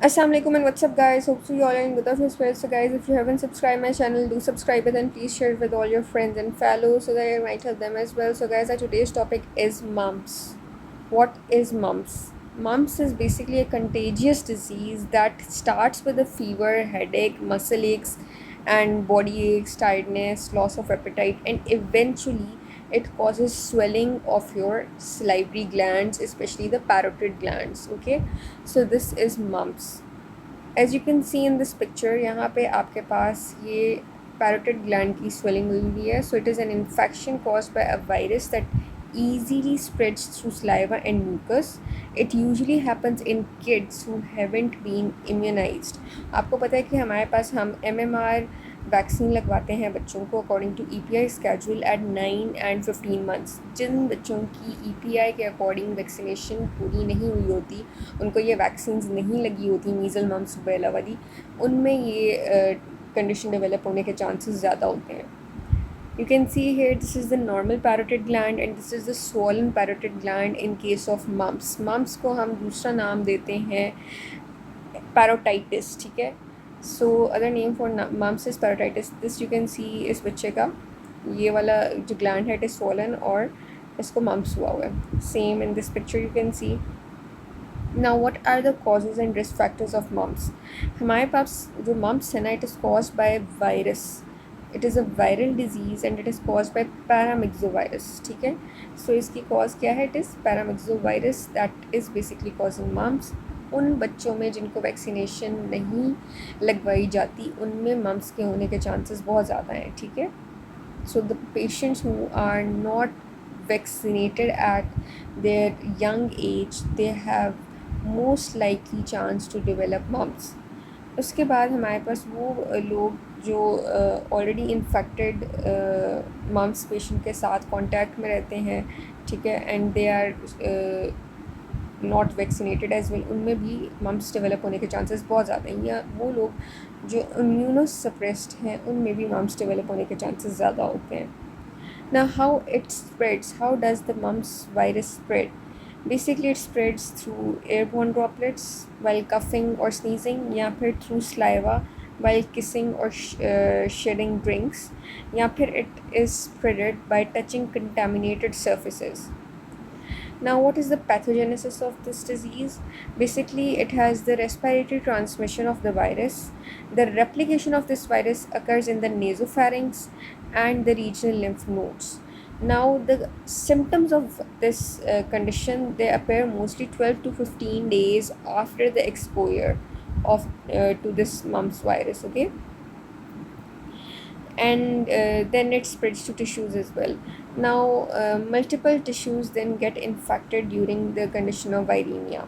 Assalamualaikum and what's up guys, hope you all are in good of your spirits. So guys, if you haven't subscribed my channel, do subscribe it and please share it with all your friends and fellows so that I might help them as well. So guys, our today's topic is mumps. What is mumps? Mumps is basically a contagious disease that starts with a fever, headache, muscle aches and body aches, tiredness, loss of appetite, and eventually it causes swelling of your salivary glands, especially the parotid glands. Okay, so this is mumps. As you can see in this picture, यहाँ पे आपके पास ये parotid gland की swelling हुई हुई है. So it is an infection caused by a virus that easily spreads through saliva and mucus. It usually happens in kids who haven't been immunized. आपको पता है कि हमारे पास हम MMR वैक्सीन लगवाते हैं बच्चों को according to EPI schedule at 9 and 15 months. जिन बच्चों की EPI के अकॉर्डिंग वैक्सीनेशन पूरी नहीं हुई होती, उनको ये वैक्सीन नहीं लगी होती मीज़ल मम्स रूबेला वाली, उनमें ये कंडीशन डेवलप होने के चांसेस ज़्यादा होते हैं. You can see here, this is the normal parotid gland and this is the swollen parotid gland in case of mumps. Mumps को हम दूसरा नाम देते हैं parotitis. ठीक है, so other name for mumps is parotitis. This you can see इस बच्चे का ये वाला जो gland है it is swollen और इसको mumps हुआ हुआ है. Same in this picture you can see. Now what are the causes and risk factors of mumps? हमारे पास जो mumps है ना, it is caused by virus. It is a viral disease and it is cause by paramyxovirus. ठीक है, so इसकी cause क्या है? It is paramyxovirus that is basically causing mumps. उन बच्चों में जिनको वैक्सीनेशन नहीं लगवाई जाती, उनमें मम्स के होने के चांसेस बहुत ज़्यादा हैं. ठीक है, so the patients who are not vaccinated at their young age, they have most likely chance to develop mumps. उसके बाद हमारे पास वो लोग जो ऑलरेडी इन्फेक्टेड मम्स पेशेंट के साथ कांटेक्ट में रहते हैं, ठीक है, and they are not vaccinated as well, उनमें भी मम्स डेवलप होने के चांसेस बहुत ज़्यादा हैं. या वो लोग जो इम्यूनो सप्रेस्ड हैं, उनमें भी मम्स डेवलप होने के चांसेस ज़्यादा होते हैं. Now how it spreads, how does the mumps virus spread? Basically it spreads through airborne droplets while coughing or sneezing, या फिर through saliva while kissing or shedding drinks, या फिर it is spreaded by touching contaminated surfaces. Now what is the pathogenesis of this disease? Basically it has the respiratory transmission of the virus. The replication of this virus occurs in the nasopharynx and the regional lymph nodes. Now the symptoms of this condition, they appear mostly 12 to 15 days after the exposure of to this mumps virus. Okay, and then it spreads to tissues as well. Now multiple tissues then get infected during the condition of viremia.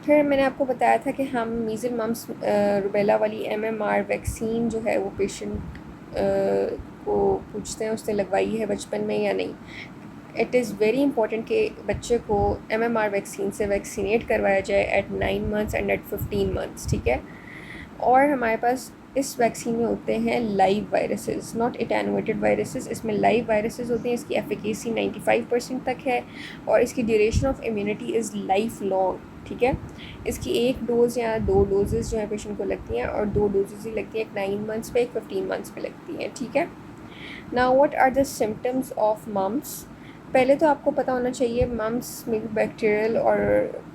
फिर मैंने आपको बताया था कि हम measle mums rubella वाली MMR vaccine जो है वो पेशेंट को पूछते हैं उसने लगवाई है बचपन में या नहीं. इट इज़ वेरी इंपॉर्टेंट कि बच्चे को MMR वैक्सीन से वैक्सीनेट करवाया जाए at 9 months and at 15 months. ठीक है, और हमारे पास इस वैक्सीन में होते हैं live viruses, not attenuated viruses. इसमें लाइव वायरसेस होते हैं. इसकी एफिकेसी 95% तक है और इसकी duration of immunity is life long. ठीक है, इसकी एक डोज़ या 2 डोजेज़ जो है पेशेंट को लगती हैं, और 2 डोजेज़ ही लगती हैं, एक 9 मंथ्स पे, एक 15 मंथ्स पे लगती हैं. ठीक है, now what are the symptoms of mumps? पहले तो आपको पता होना चाहिए मम्स में भी बैक्टीरियल और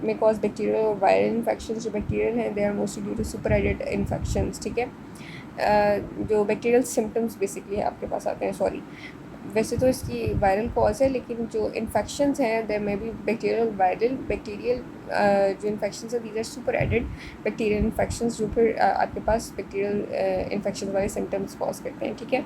में कॉज बैक्टीरियल और वायरल इन्फेक्शन. जो बैक्टीरियल हैं they are mostly due to super added infections. ठीक है, जो बैक्टीरियल सिम्टम्स बेसिकली आपके पास आते हैं, सॉरी, वैसे तो इसकी वायरल कॉज है, लेकिन जो इन्फेक्शंस हैं देयर में भी बैक्टीरियल वायरल. बैक्टीरियल जो इन्फेक्शंस है these are super added bacterial infections, जो फिर आपके पास बैक्टीरियल इन्फेक्शन वाले सिम्टम्स कॉज करते हैं. ठीक है,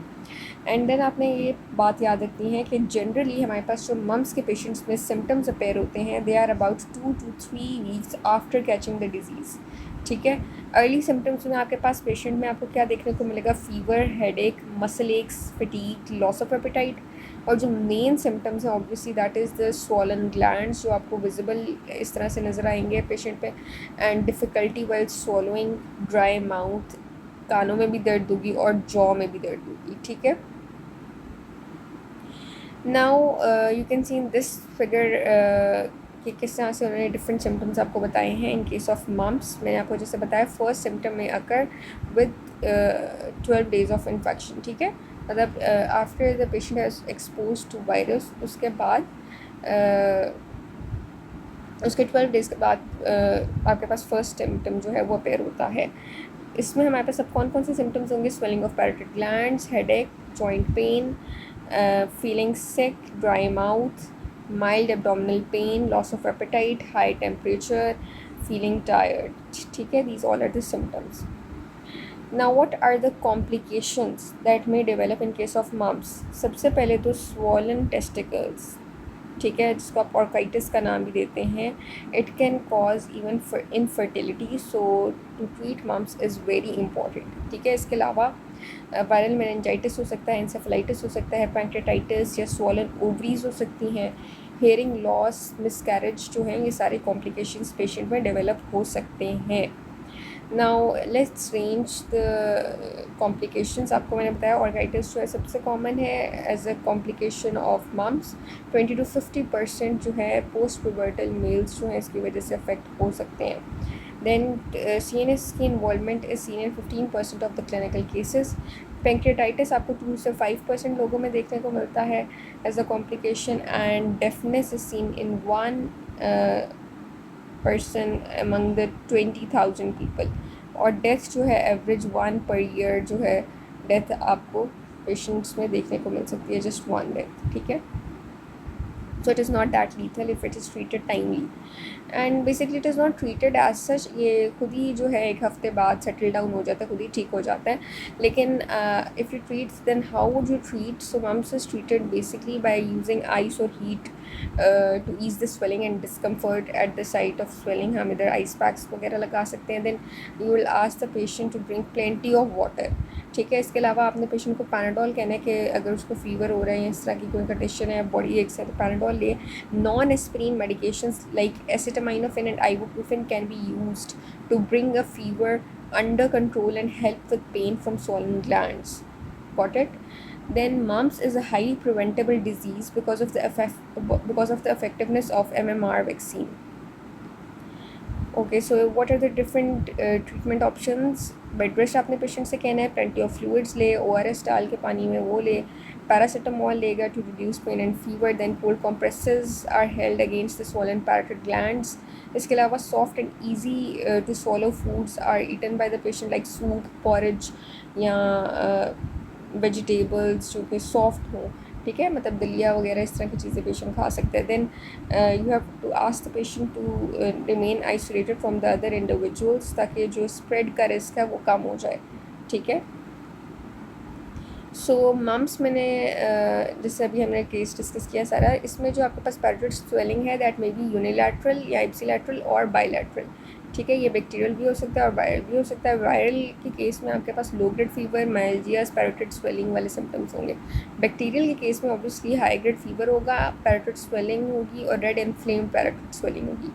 एंड देन आपने ये बात याद रखनी है कि जनरली हमारे पास जो मम्स के पेशेंट्स में सिम्टम्स अपेयर होते हैं they are about 2 to 3 weeks after catching the disease. ठीक है, अर्ली सिम्टम्स में आपके पास पेशेंट में आपको क्या देखने को मिलेगा? Fever, headache, muscle x, fatigue, loss of apatite. और जो मेन सिम्टम्स हैं obviously that is the swollen glands, जो आपको विजिबल इस तरह से नज़र आएंगे पेशेंट पे, and difficulty while swallowing, dry mouth, कानों में भी दर्द होगी और जॉ में भी दर्द होगी. ठीक है, now you can see in this figure कि किस तरह से उन्होंने डिफरेंट सिम्टम्स आपको बताए हैं इन केस ऑफ मम्प्स। मैंने आपको जैसे बताया फर्स्ट सिम्टम में occur with 12 days of infection, ठीक है, मतलब after the patient has expose to virus, उसके बाद उसके 12 days के बाद आपके पास फर्स्ट सिम्टम जो है वो अपेयर होता है। इसमें हमारे पास अब कौन कौन से सिम्टम्स होंगे? Swelling of parotid glands, headache, joint pain, feeling sick, dry mouth, mild abdominal pain, loss of appetite, high temperature, feeling tired, ठीक है, these all are the symptoms. Now what are the complications that may develop in case of mumps? सबसे पहले तो swollen testicles, ठीक है, जिसको आप orchitis का नाम भी देते हैं। It can cause even infertility, so to treat mumps is very important, ठीक है। इसके अलावा वायरल मेनिंजाइटिस हो सकता है, इंसेफेलाइटिस हो सकता है, पैंक्रेटाइटिस या स्वॉलन ओवरीज हो सकती हैं, हेयरिंग लॉस, मिसकैरेज जो हैं, ये सारे कॉम्प्लिकेशंस पेशेंट में डेवलप हो सकते हैं। Now let's range the complications. आपको मैंने बताया ऑर्गाइटिस जो है सबसे कॉमन है as a complication of mumps. 20 to 50% जो है पोस्ट प्यूबर्टल मेल्स जो हैं इसकी वजह से अफेक्ट हो सकते हैं। देन CNS की involvement is seen in 15% of the clinical cases. Pancreatitis आपको 2 से 5% लोगों में देखने को मिलता है as a complication, and deafness is seen in 1% among the 20,000 people। और डेथ जो है एवरेज 1 per year जो है डेथ आपको पेशेंट्स में देखने को मिल सकती है, जस्ट 1 डेथ, ठीक है। So it is not that lethal if it is treated timely, and basically it is not treated as such। ये खुद ही जो है एक हफ्ते बाद सेटल डाउन हो जाता है, खुद ही ठीक हो जाता है। लेकिन if you treat, then how would you treat? So mumps is treated basically by using ice or heat to ease the swelling and discomfort at the site of swelling। हम इधर ice packs वगैरह लगा सकते हैं। Then you will ask the patient to drink plenty of water, ठीक है। इसके अलावा आपने पेशेंट को पैनाडोल कहना है कि अगर उसको फीवर हो रहा है या इस तरह की कोई कंडीशन है, बॉडी एक से, तो पैनाडोल लिए। Non aspirin medications like acetaminophen and ibuprofen can be used to bring a fever under control and help with pain from swollen glands। Got it? Then mumps is a highly preventable disease because of the effectiveness of MMR vaccine। Okay, so what are the different treatment options? Bed rest आपने patient से कहना है, plenty of fluids ले, ORS डाल के पानी में वो ले, पैरासीटामोल लेगा to reduce pain and fever. Then cold compresses are held against the swollen parotid glands. इसके अलावा soft and easy to swallow foods are eaten by the patient like soup, porridge या वेजिटेबल्स जो कि soft हो, ठीक है, मतलब दलिया वगैरह इस तरह की चीज़ें पेशेंट खा सकते हैं। Then you have to ask the patient to remain isolated from the other individuals, ताकि जो स्प्रेड का रिस्क है वो कम हो जाए, ठीक है। सो मम्प्स मैंने जैसे अभी हमने केस डिस्कस किया सारा, इसमें जो आपके पास पैरोटिड स्वेलिंग है दैट मे बी यूनिलैटरल या इप्सिलैटरल और बायलैटरल, ठीक है। ये बैक्टीरियल भी हो सकता है और वायरल भी हो सकता है। वायरल के केस में आपके पास low grade fever, myalgia, parotid swelling वाले सिम्टम्स होंगे। बैक्टीरियल के केस में ऑब्वियसली हाई ग्रेड फीवर होगा, पैरोटिड स्वेलिंग होगी और रेड इन्फ्लेम्ड पैरोटिड स्वेलिंग होगी।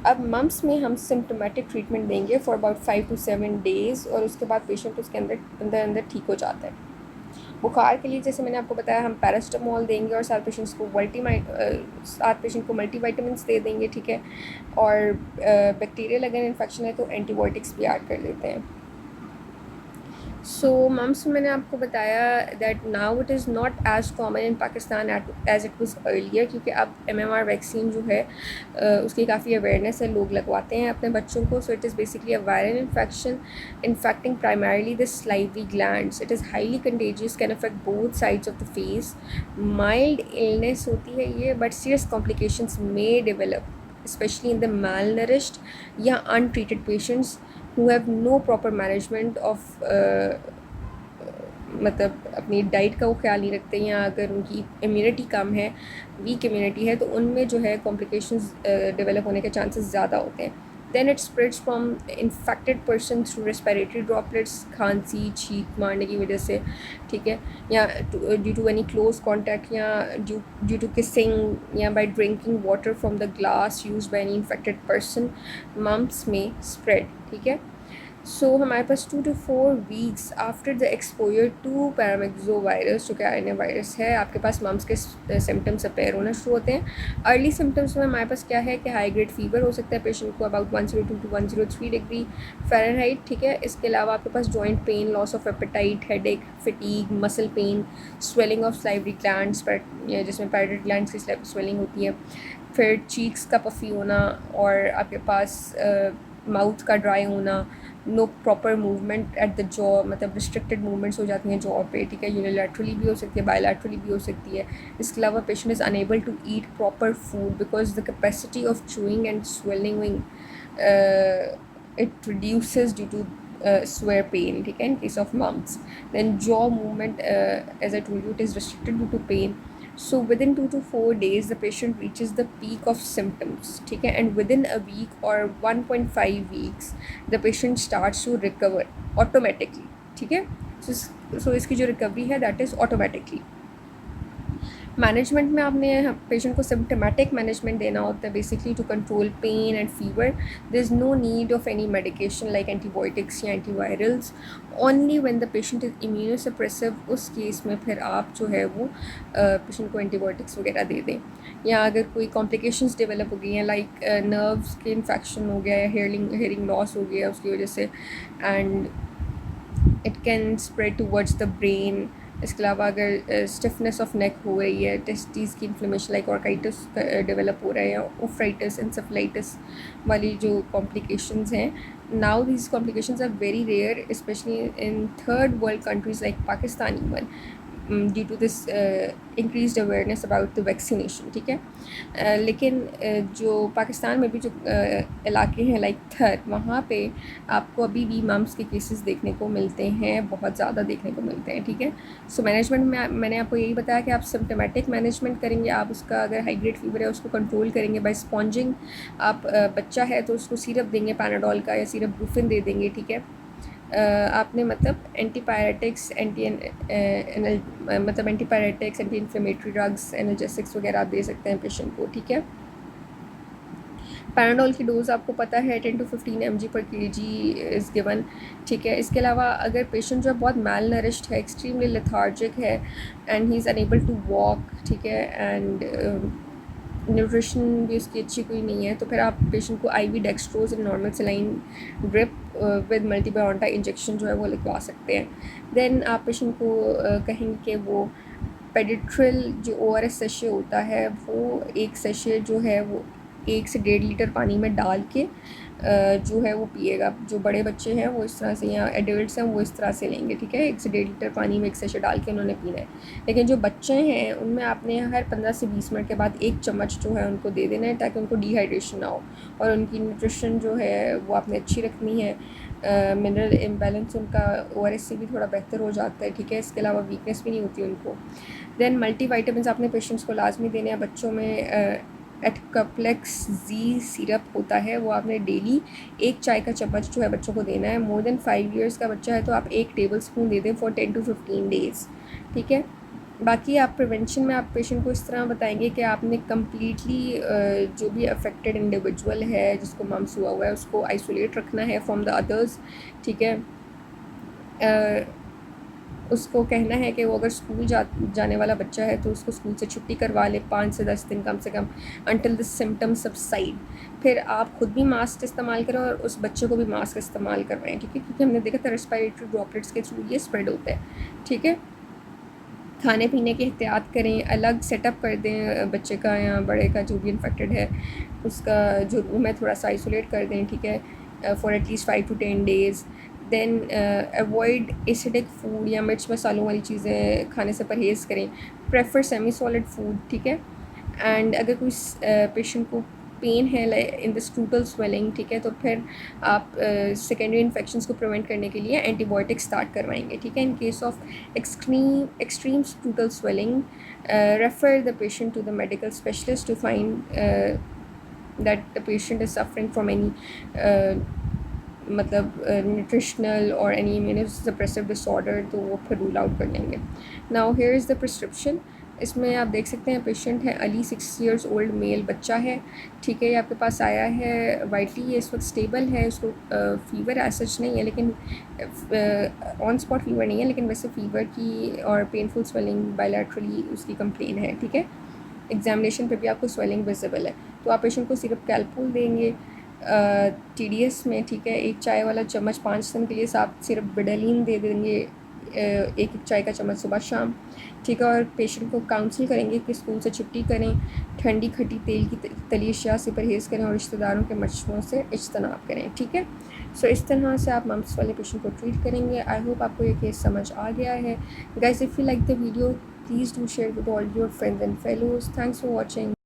अब मम्प्स में हम सिम्टोमेटिक ट्रीटमेंट देंगे फॉर अबाउट 5 to 7 days, और उसके बाद पेशेंट उसके अंदर ठीक हो जाता है। बुखार के लिए जैसे मैंने आपको बताया हम पैरासिटामोल देंगे और साथ पेशेंट को मल्टीवाइटामिन्स दे देंगे, ठीक है। और बैक्टीरियल अगर इन्फेक्शन है तो एंटीबायोटिक्स भी ऐड कर देते हैं। सो मम्प्स में मैंने आपको बताया that now it is not as common in Pakistan as it was earlier, क्योंकि अब MMR वैक्सीन जो है उसकी काफ़ी अवेयरनेस है, लोग लगवाते हैं अपने बच्चों को। So it is basically a viral infection infecting primarily the salivary glands. It is highly contagious, can affect both sides of the face. Mild illness होती है ये, but serious complications may develop especially in the malnourished या untreated patients who have no proper management of मतलब अपनी diet का वो ख्याल नहीं रखते, या अगर उनकी इम्यूनिटी कम है, वीक इम्यूनिटी है, तो उनमें जो है कॉम्प्लिकेशंस डेवलप होने के चांसेस ज़्यादा होते हैं। Then it spreads from infected person through respiratory droplets, खांसी छींक मारने की वजह से, ठीक है, या due to any close contact, या ड्यू टू किसिंग, या by drinking water from the glass use by any infected person, mumps में स्प्रेड, ठीक है। सो हमारे पास 2 to 4 weeks after the exposure to paramyxo virus, जो कि आरएनए वायरस है, आपके पास मम्स के सिम्टम्स अपेयर होना शुरू होते हैं। अर्ली सिम्टम्स में हमारे पास क्या है कि हाई ग्रेड फीवर हो सकता है पेशेंट को, अबाउट 102 to 103 डिग्री फ़ारेनहाइट, ठीक है। इसके अलावा आपके पास joint pain, loss of appetite, headache, fatigue, muscle pain, swelling of salivary glands पर, जिसमें पैराइटल ग्लैंड्स की स्वेलिंग होती है, फिर चीक्स का पफ़ी होना, और आपके पास माउथ का ड्राई होना, no proper movement at the jaw, मतलब रिस्ट्रिक्टेड मूवमेंट्स हो जाती हैं जॉ पे, ठीक है। यूनिलैटरली भी हो सकती है, बायलैटरली भी हो सकती है। इसके अलावा patient is unable to eat proper food because the capacity of chewing and swelling it reduces due to swear pain, ठीक है, in case of mumps. Then jaw movement, as I told you, it is restricted due to pain. So within 2 to 4 days the patient reaches the peak of symptoms, ठीक है, and within a week or 1.5 weeks the patient starts to recover automatically, ठीक है। so इसकी जो recovery है that is automatically। Management में आपने patient को सिम्टमेटिक मैनेजमेंट देना होता है, basically to control pain and fever. There is no need of any medication like antibiotics या antivirals, only when the patient is immunosuppressive, उस केस में फिर आप जो है वो पेशेंट को एंटीबायोटिक्स वगैरह दे दें। या अगर कोई कॉम्प्लिकेशंस डेवलप हो गई हैं लाइक नर्व्स के इन्फेक्शन हो गया या हेयरिंग लॉस हो गया उसकी वजह से, and it can spread towards the brain. इसके अलावा अगर स्टिफनेस ऑफ नेक हो रही है, टेस्टीज़ की इन्फ्लेमेशन लाइक ऑर्काइटिस डेवलप हो रहा है, या ओफ्राइटिस, एंसेफलाइटिस वाली जो कॉम्प्लिकेशंस हैं, now these complications are very rare specially in third world countries like Pakistan even, due to this increase awareness about the vaccination, ठीक है। लेकिन जो पाकिस्तान में भी जो इलाके हैं लाइक थर, वहाँ पे आपको अभी भी मम्स के केसेस देखने को मिलते हैं, बहुत ज़्यादा देखने को मिलते हैं, ठीक है। सो मैनेजमेंट में मैंने आपको यही बताया कि आप सिम्टमेटिक मैनेजमेंट करेंगे, आप उसका अगर हाई ग्रेड फीवर है उसको कंट्रोल करेंगे बाय स्पॉन्जिंग। आप बच्चा है तो उसको सिरप देंगे पैनाडोल का या सिरप ब्रूफिन दे देंगे, ठीक है। आपने मतलब एंटीपायरेटिक्स, मतलब antipyretics, anti inflammatory drugs, analgesics वगैरह आप दे सकते हैं पेशेंट को, ठीक है। पैराडोल की डोज़ आपको पता है 10 to 15 mg/kg इज़ गिवन, ठीक है। इसके अलावा अगर पेशेंट जो है बहुत मेल नरिश्ड है, एक्सट्रीमली लेथार्जिक है and he is unable to walk, ठीक है, एंड न्यूट्रिशन भी उसकी अच्छी कोई नहीं है, तो फिर आप पेशेंट को IV dextrose and normal saline drip with Multibionta injection जो है वो लगवा सकते हैं। देन आप पेशेंट को कहेंगे कि वो पेडिट्रिल जो ORS सेशे होता है, वो एक सेशे जो है वो 1 से 1.5 लीटर पानी में डाल के जो है वो पिएगा। जो बड़े बच्चे हैं वो इस तरह से, या एडल्ट्स हैं वो इस तरह से लेंगे, ठीक है। 1 से 1.5 लीटर पानी में 1 सेशे डाल के उन्होंने पीना है। लेकिन जो बच्चे हैं उनमें आपने हर 15 से 20 मिनट के बाद 1 चम्मच जो है उनको दे देना है, ताकि उनको डिहाइड्रेशन ना हो, और उनकी न्यूट्रिशन जो है वो आपने अच्छी रखनी है। मिनरल इम्बैलेंस उनका ORS से भी थोड़ा बेहतर हो जाता है, ठीक है। इसके अलावा वीकनेस भी नहीं होती उनको। देन मल्टीवाइटामिन आपने पेशेंट्स को लाजमी देने हैं। बच्चों में एटकाप्लेक्स जी सिरप होता है, वो आपने डेली 1 चाय का चम्मच जो है बच्चों को देना है। मोर देन 5 ईयर्स का बच्चा है तो आप 1 टेबल स्पून दे दें फॉर 10 to 15 डेज़, ठीक है। बाकी आप प्रिवेंशन में आप पेशेंट को इस तरह बताएंगे कि आपने कम्प्लीटली जो भी अफेक्टेड इंडिविजुअल है जिसको मम्स हुआ है उसको आइसोलेट रखना है फ्रॉम द अदर्स, ठीक है। उसको कहना है कि वो अगर स्कूल जाने वाला बच्चा है तो उसको स्कूल से छुट्टी करवा ले 5 से 10 दिन कम से कम, अंटिल द सिम्टम्स सबसाइड। फिर आप खुद भी मास्क इस्तेमाल करें और उस बच्चे को भी मास्क इस्तेमाल करवाएं, ठीक है, क्योंकि हमने देखा था रेस्पिरेटरी ड्रॉपलेट्स के थ्रू ये स्प्रेड होता है, ठीक है। खाने पीने की एहतियात करें, अलग सेटअप कर दें बच्चे का या बड़े का जो भी इन्फेक्टेड है उसका जो रूम है थोड़ा सा आइसोलेट कर दें, ठीक है, for at least 5 to 10 days. Then avoid acidic food या मिर्च मसालों वाली चीज़ें खाने से परहेज़ करें। प्रेफर सेमी सॉलिड फूड, ठीक है। एंड अगर कोई पेशेंट को पेन है इन द स्क्रूटल स्वेलिंग, ठीक है, तो फिर आप सेकेंडरी इन्फेक्शंस को प्रिवेंट करने के लिए एंटीबायोटिक स्टार्ट करवाएंगे, ठीक है। In case of extreme scrotal swelling refer the patient to the medical specialist to find that the patient is suffering from any मतलब न्यूट्रिशनल और एनी इम्यूनोसप्रेसिव डिसऑर्डर, तो वो फिर रूल आउट कर लेंगे। Now here is the prescription. इसमें आप देख सकते हैं पेशेंट है अली, 6 इयर्स ओल्ड मेल बच्चा है, ठीक है। ये आपके पास आया है वाइटली, ये इस वक्त स्टेबल है, उसको फ़ीवर ऐसा नहीं है, लेकिन ऑन स्पॉट फ़ीवर नहीं है, लेकिन वैसे फ़ीवर की और पेनफुल स्वेलिंग बायलैटरली उसकी कंप्लेन है, ठीक है। एग्जामिनेशन पे भी आपको स्वेलिंग विजिबल है। तो आप पेशेंट को सिर्फ कैलपूल देंगे TDS में, ठीक है। एक चाय वाला चम्मच 5 दिन के लिए आप सिर्फ बिडालीन दे देंगे, एक चाय का चम्मच सुबह शाम, ठीक है। और पेशेंट को काउंसिल करेंगे कि स्कूल से छुट्टी करें, ठंडी खट्टी तेल की तली अशिया से परहेज़ करें और रिश्तेदारों के मशवरों से इज्तनाब करें, ठीक है। सो इस तरह से आप मम्स वाले पेशेंट को ट्रीट करेंगे। आई होप आपको ये केस समझ आ गया है। Guys, if you like the video, please do share with all your friends and fellows. Thanks for watching.